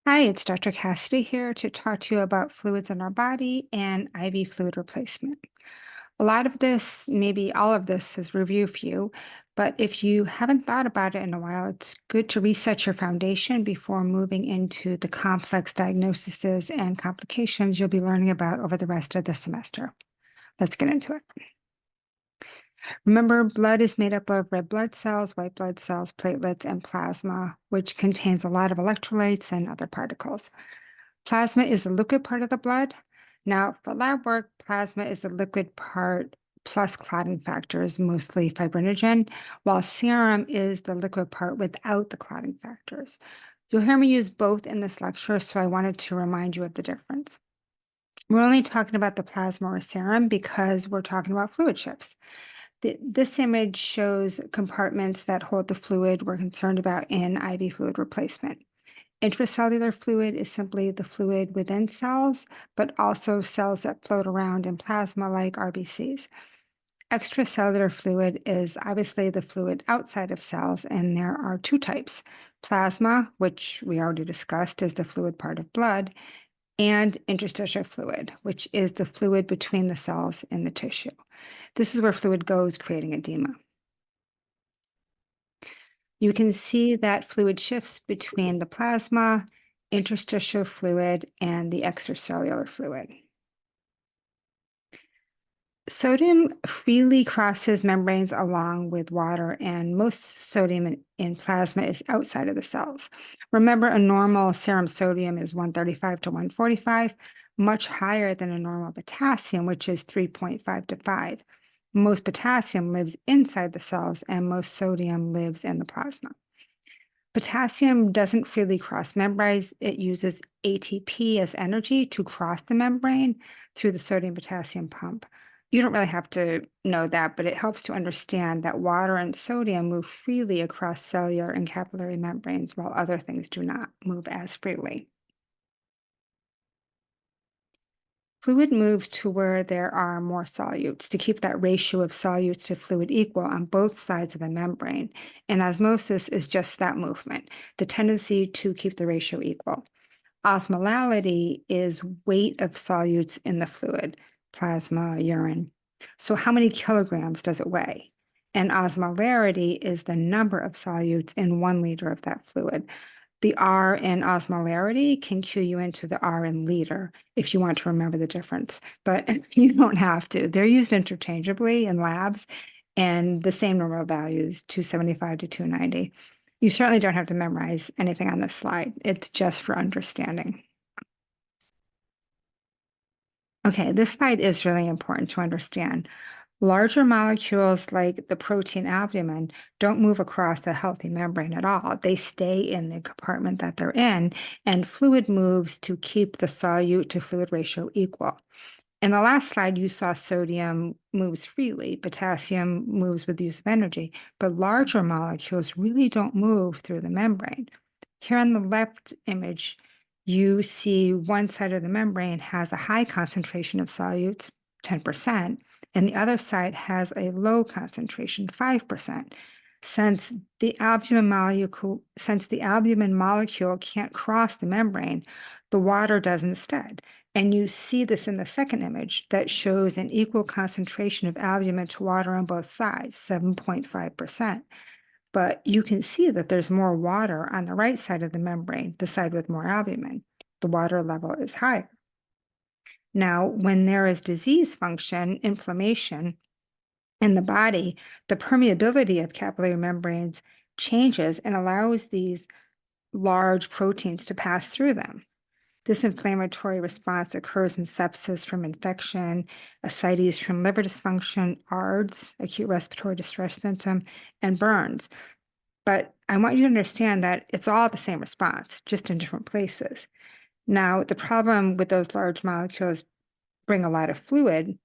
Hi, it's Dr. Cassidy here to talk to you about fluids in our body and IV fluid replacement. A lot of this, maybe all of this, is review for you, but if you haven't thought about it in a while, it's good to reset your foundation before moving into the complex diagnoses and complications you'll be learning about over the rest of the semester. Let's get into it. Remember, blood is made up of red blood cells, white blood cells, platelets, and plasma, which contains a lot of electrolytes and other particles. Plasma is the liquid part of the blood. Now, for lab work, plasma is the liquid part plus clotting factors, mostly fibrinogen, while serum is the liquid part without the clotting factors. You'll hear me use both in this lecture, so I wanted to remind you of the difference. We're only talking about the plasma or serum because we're talking about fluid shifts. This image shows compartments that hold the fluid we're concerned about in IV fluid replacement. Intracellular fluid is simply the fluid within cells, but also cells that float around in plasma like RBCs. Extracellular fluid is obviously the fluid outside of cells, and there are two types. Plasma, which we already discussed, is the fluid part of blood, and interstitial fluid, which is the fluid between the cells in the tissue. This is where fluid goes, creating edema. You can see that fluid shifts between the plasma, interstitial fluid, and the extracellular fluid. Sodium freely crosses membranes along with water, and most sodium in plasma is outside of the cells. Remember, a normal serum sodium is 135 to 145, much higher than a normal potassium, which is 3.5 to 5. Most potassium lives inside the cells, and most sodium lives in the plasma. Potassium doesn't freely cross membranes. It uses ATP as energy to cross the membrane through the sodium-potassium pump. You don't really have to know that, but it helps to understand that water and sodium move freely across cellular and capillary membranes, while other things do not move as freely. Fluid moves to where there are more solutes to keep that ratio of solutes to fluid equal on both sides of the membrane. And osmosis is just that movement, the tendency to keep the ratio equal. Osmolality is weight of solutes in the fluid, plasma, urine. So how many kilograms does it weigh? And osmolarity is the number of solutes in 1 liter of that fluid. The R in osmolarity can cue you into the R in liter if you want to remember the difference, but you don't have to. They're used interchangeably in labs, and the same normal values, 275 to 290. You certainly don't have to memorize anything on this slide. It's just for understanding. Okay, this slide is really important to understand. Larger molecules like the protein albumin don't move across a healthy membrane at all. They stay in the compartment that they're in, and fluid moves to keep the solute to fluid ratio equal. In the last slide, you saw sodium moves freely, potassium moves with the use of energy, but larger molecules really don't move through the membrane. Here on the left image, you see one side of the membrane has a high concentration of solute, 10%, and the other side has a low concentration, 5%. Since the albumin molecule can't cross the membrane, the water does instead. And you see this in the second image that shows an equal concentration of albumin to water on both sides, 7.5%. But you can see that there's more water on the right side of the membrane, the side with more albumin. The water level is higher. Now, when there is disease function, inflammation in the body, the permeability of capillary membranes changes and allows these large proteins to pass through them. This inflammatory response occurs in sepsis from infection, ascites from liver dysfunction, ARDS, acute respiratory distress syndrome, and burns. But I want you to understand that it's all the same response, just in different places. Now, the problem with those large molecules bring a lot of fluid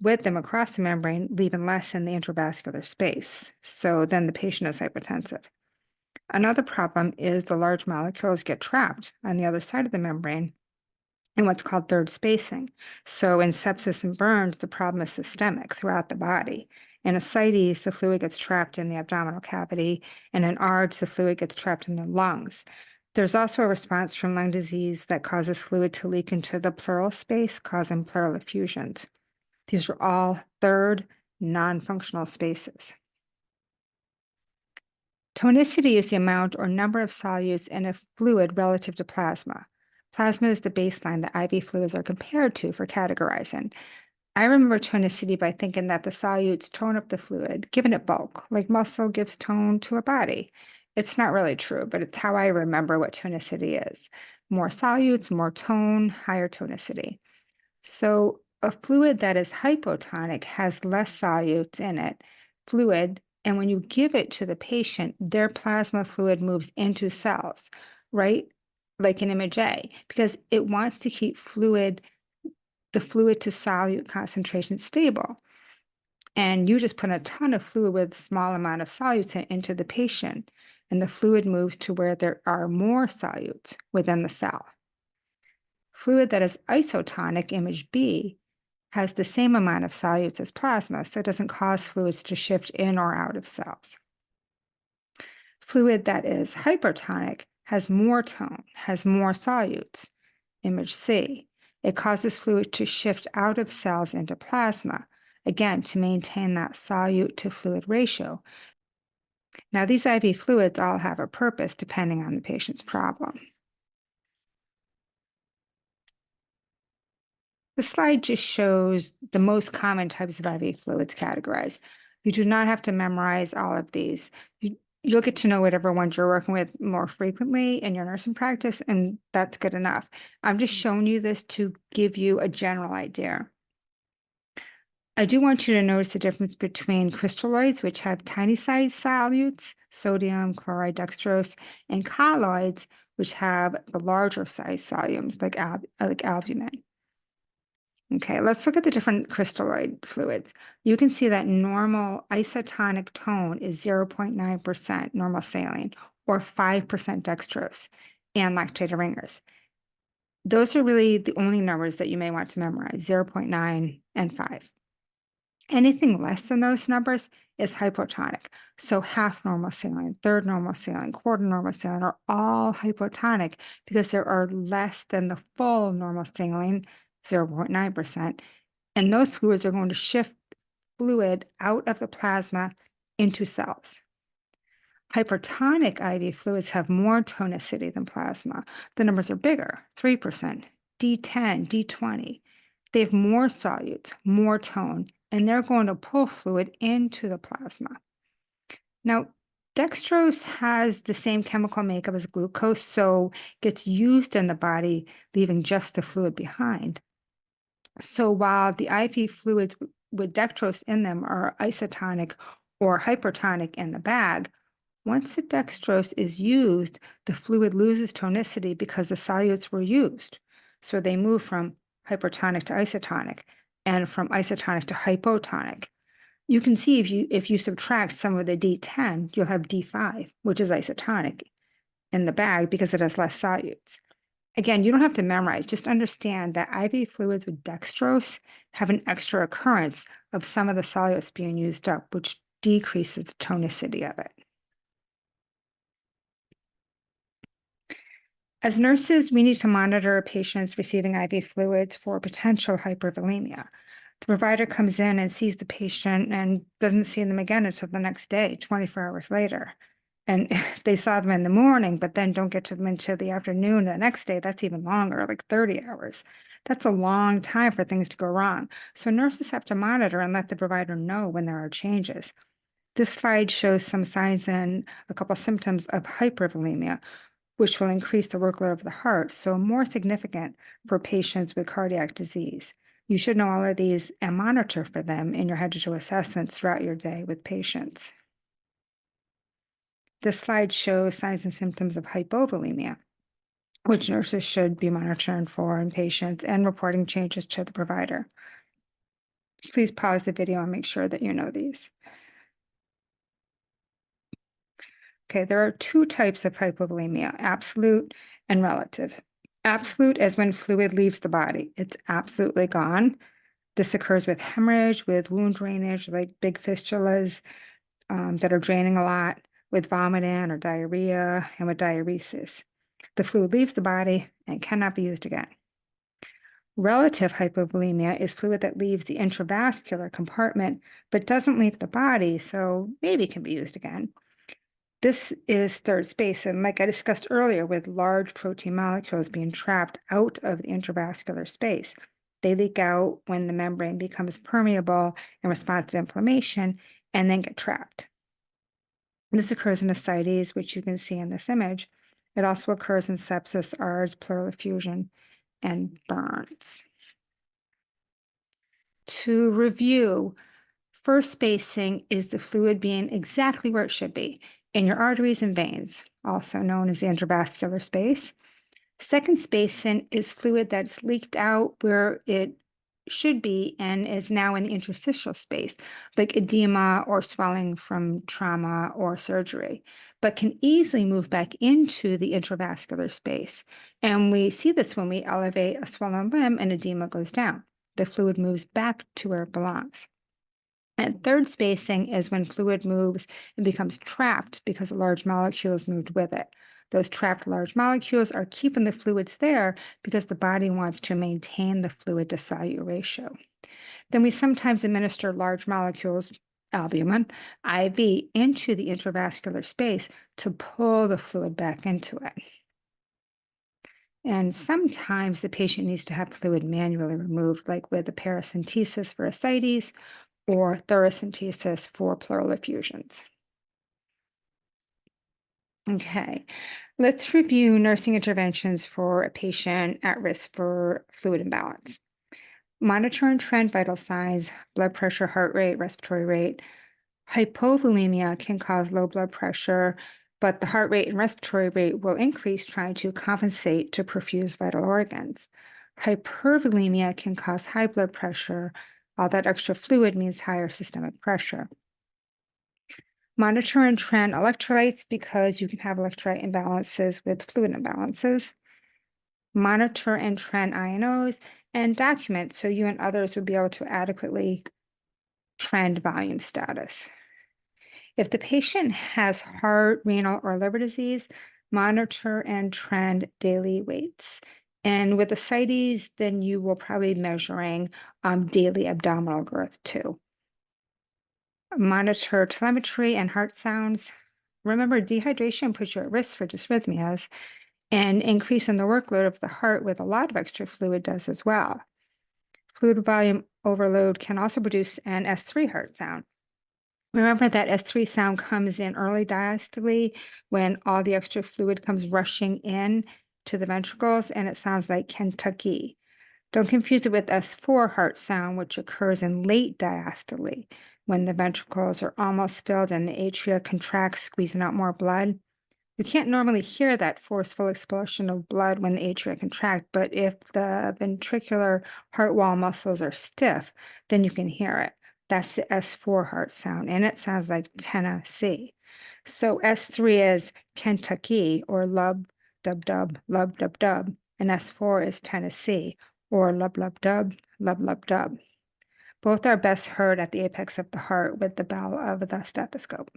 with them across the membrane, leaving less in the intravascular space. So then the patient is hypertensive. Another problem is the large molecules get trapped on the other side of the membrane in what's called third spacing. So in sepsis and burns, the problem is systemic throughout the body. In ascites, the fluid gets trapped in the abdominal cavity, and in ARDS, the fluid gets trapped in the lungs. There's also a response from lung disease that causes fluid to leak into the pleural space, causing pleural effusions. These are all third non-functional spaces. Tonicity is the amount or number of solutes in a fluid relative to plasma. Plasma is the baseline that IV fluids are compared to for categorizing. I remember tonicity by thinking that the solutes tone up the fluid, giving it bulk, like muscle gives tone to a body. It's not really true, but it's how I remember what tonicity is. More solutes, more tone, higher tonicity. So a fluid that is hypotonic has less solutes in it, fluid, and when you give it to the patient, their plasma fluid moves into cells, right? Like in image A, because it wants to keep the fluid to solute concentration stable. And you just put a ton of fluid with a small amount of solutes into the patient, and the fluid moves to where there are more solutes within the cell. Fluid that is isotonic, image B, has the same amount of solutes as plasma, so it doesn't cause fluids to shift in or out of cells. Fluid that is hypertonic has more tone, has more solutes, image C. It causes fluid to shift out of cells into plasma, again, to maintain that solute to fluid ratio. Now, these IV fluids all have a purpose depending on the patient's problem. The slide just shows the most common types of IV fluids categorized. You do not have to memorize all of these. You'll get to know whatever ones you're working with more frequently in your nursing practice, and that's good enough. I'm just showing you this to give you a general idea. I do want you to notice the difference between crystalloids, which have tiny sized solutes, sodium, chloride, dextrose, and colloids, which have the larger size solutes like albumin. Okay, let's look at the different crystalloid fluids. You can see that normal isotonic tone is 0.9% normal saline or 5% dextrose and lactated ringers. Those are really the only numbers that you may want to memorize, 0.9 and 5. Anything less than those numbers is hypotonic. So half normal saline, third normal saline, quarter normal saline are all hypotonic because there are less than the full normal saline, 0.9%. And those fluids are going to shift fluid out of the plasma into cells. Hypertonic IV fluids have more tonicity than plasma. The numbers are bigger, 3%, D10, D20. They have more solutes, more tone, and they're going to pull fluid into the plasma. Now, dextrose has the same chemical makeup as glucose, so gets used in the body, leaving just the fluid behind. So while the IV fluids with dextrose in them are isotonic or hypertonic in the bag, once the dextrose is used, the fluid loses tonicity because the solutes were used. So they move from hypertonic to isotonic and from isotonic to hypotonic. You can see if you subtract some of the D10, you'll have D5, which is isotonic in the bag because it has less solutes. Again, you don't have to memorize, just understand that IV fluids with dextrose have an extra occurrence of some of the solutes being used up, which decreases the tonicity of it. As nurses, we need to monitor patients receiving IV fluids for potential hypervolemia. The provider comes in and sees the patient and doesn't see them again until the next day, 24 hours later. And if they saw them in the morning, but then don't get to them until the afternoon the next day, that's even longer, like 30 hours. That's a long time for things to go wrong. So nurses have to monitor and let the provider know when there are changes. This slide shows some signs and a couple symptoms of hypervolemia, which will increase the workload of the heart, so more significant for patients with cardiac disease. You should know all of these and monitor for them in your head-to-toe assessments throughout your day with patients. This slide shows signs and symptoms of hypovolemia, which nurses should be monitoring for in patients and reporting changes to the provider. Please pause the video and make sure that you know these. Okay, there are two types of hypovolemia, absolute and relative. Absolute is when fluid leaves the body. It's absolutely gone. This occurs with hemorrhage, with wound drainage, like big fistulas that are draining a lot, with vomiting or diarrhea, and with diuresis. The fluid leaves the body and cannot be used again. Relative hypovolemia is fluid that leaves the intravascular compartment but doesn't leave the body, so maybe can be used again. This is third space, and like I discussed earlier, with large protein molecules being trapped out of the intravascular space. They leak out when the membrane becomes permeable in response to inflammation and then get trapped. This occurs in ascites, which you can see in this image. It also occurs in sepsis, ARDS, pleural effusion, and burns. To review, first spacing is the fluid being exactly where it should be, in your arteries and veins, also known as the intravascular space. Second spacing is fluid that's leaked out where it should be and is now in the interstitial space, like edema or swelling from trauma or surgery, but can easily move back into the intravascular space. And we see this when we elevate a swollen limb and edema goes down. The fluid moves back to where it belongs. And third spacing is when fluid moves and becomes trapped because large molecules moved with it. Those trapped large molecules are keeping the fluids there because the body wants to maintain the fluid to solute ratio. Then we sometimes administer large molecules, albumin, IV, into the intravascular space to pull the fluid back into it. And sometimes the patient needs to have fluid manually removed, like with a paracentesis for ascites or thoracentesis for pleural effusions. Okay, let's review nursing interventions for a patient at risk for fluid imbalance. Monitor and trend vital signs, blood pressure, heart rate, respiratory rate. Hypovolemia can cause low blood pressure, but the heart rate and respiratory rate will increase trying to compensate to perfuse vital organs. Hypervolemia can cause high blood pressure. All that extra fluid means higher systemic pressure. Monitor and trend electrolytes because you can have electrolyte imbalances with fluid imbalances. Monitor and trend INOs and document so you and others would be able to adequately trend volume status. If the patient has heart, renal, or liver disease, monitor and trend daily weights. And with ascites, then you will probably be measuring daily abdominal girth too. Monitor telemetry and heart sounds. Remember, dehydration puts you at risk for dysrhythmias, and increase in the workload of the heart with a lot of extra fluid does as well. Fluid volume overload can also produce an S3 heart sound. Remember that S3 sound comes in early diastole when all the extra fluid comes rushing in to the ventricles, and it sounds like Kentucky. Don't confuse it with S4 heart sound, which occurs in late diastole when the ventricles are almost filled and the atria contracts, squeezing out more blood. You can't normally hear that forceful expulsion of blood when the atria contract, but if the ventricular heart wall muscles are stiff, then you can hear it. That's the S4 heart sound, and it sounds like Tennessee. So S3 is Kentucky or lub dub dub, lub dub dub, and S4 is Tennessee or lub lub dub, lub lub dub. Both are best heard at the apex of the heart with the bell of the stethoscope.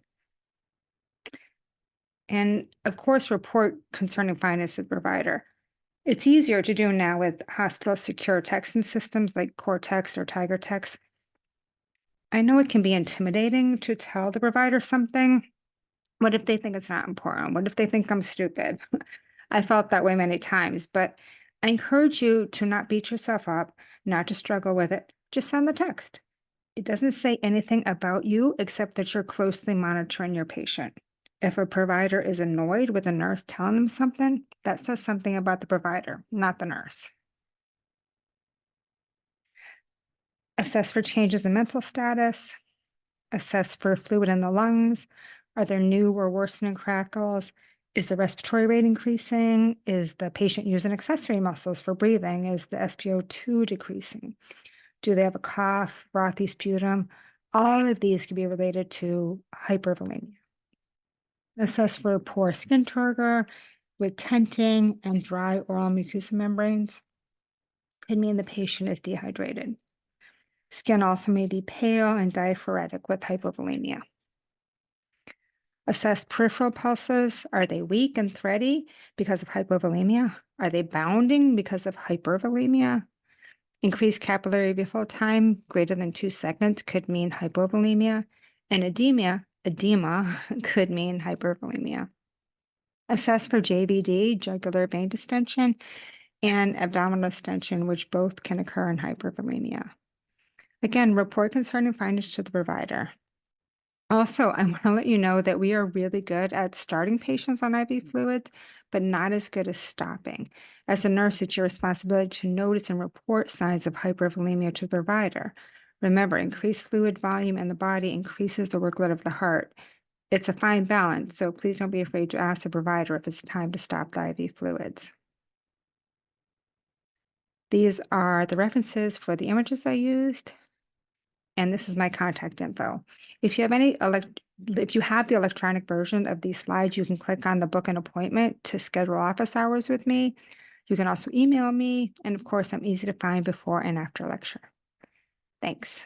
And of course, report concerning findings to the provider. It's easier to do now with hospital secure texting systems like Cortex or TigerText. I know it can be intimidating to tell the provider something. What if they think it's not important? What if they think I'm stupid? I felt that way many times, but I encourage you to not beat yourself up, not to struggle with it. Just send the text. It doesn't say anything about you except that you're closely monitoring your patient. If a provider is annoyed with a nurse telling them something, that says something about the provider, not the nurse. Assess for changes in mental status. Assess for fluid in the lungs. Are there new or worsening crackles? Is the respiratory rate increasing? Is the patient using accessory muscles for breathing? Is the SpO2 decreasing? Do they have a cough, frothy sputum? All of these can be related to hypervolemia. Assess for poor skin turgor with tenting and dry oral mucosal membranes. Could mean the patient is dehydrated. Skin also may be pale and diaphoretic with hypovolemia. Assess peripheral pulses. Are they weak and thready because of hypovolemia? Are they bounding because of hypervolemia? Increased capillary refill time greater than 2 seconds could mean hypovolemia, and edema could mean hypervolemia. Assess for JVD, jugular vein distension, and abdominal distension, which both can occur in hypervolemia. Again, report concerning findings to the provider. Also, I want to let you know that we are really good at starting patients on IV fluids, but not as good as stopping. As a nurse, it's your responsibility to notice and report signs of hypervolemia to the provider. Remember, increased fluid volume in the body increases the workload of the heart. It's a fine balance, so please don't be afraid to ask the provider if it's time to stop the IV fluids. These are the references for the images I used, and this is my contact info. If you have if you have the electronic version of these slides, you can click on the book an appointment to schedule office hours with me. You can also email me, and of course, I'm easy to find before and after lecture. Thanks.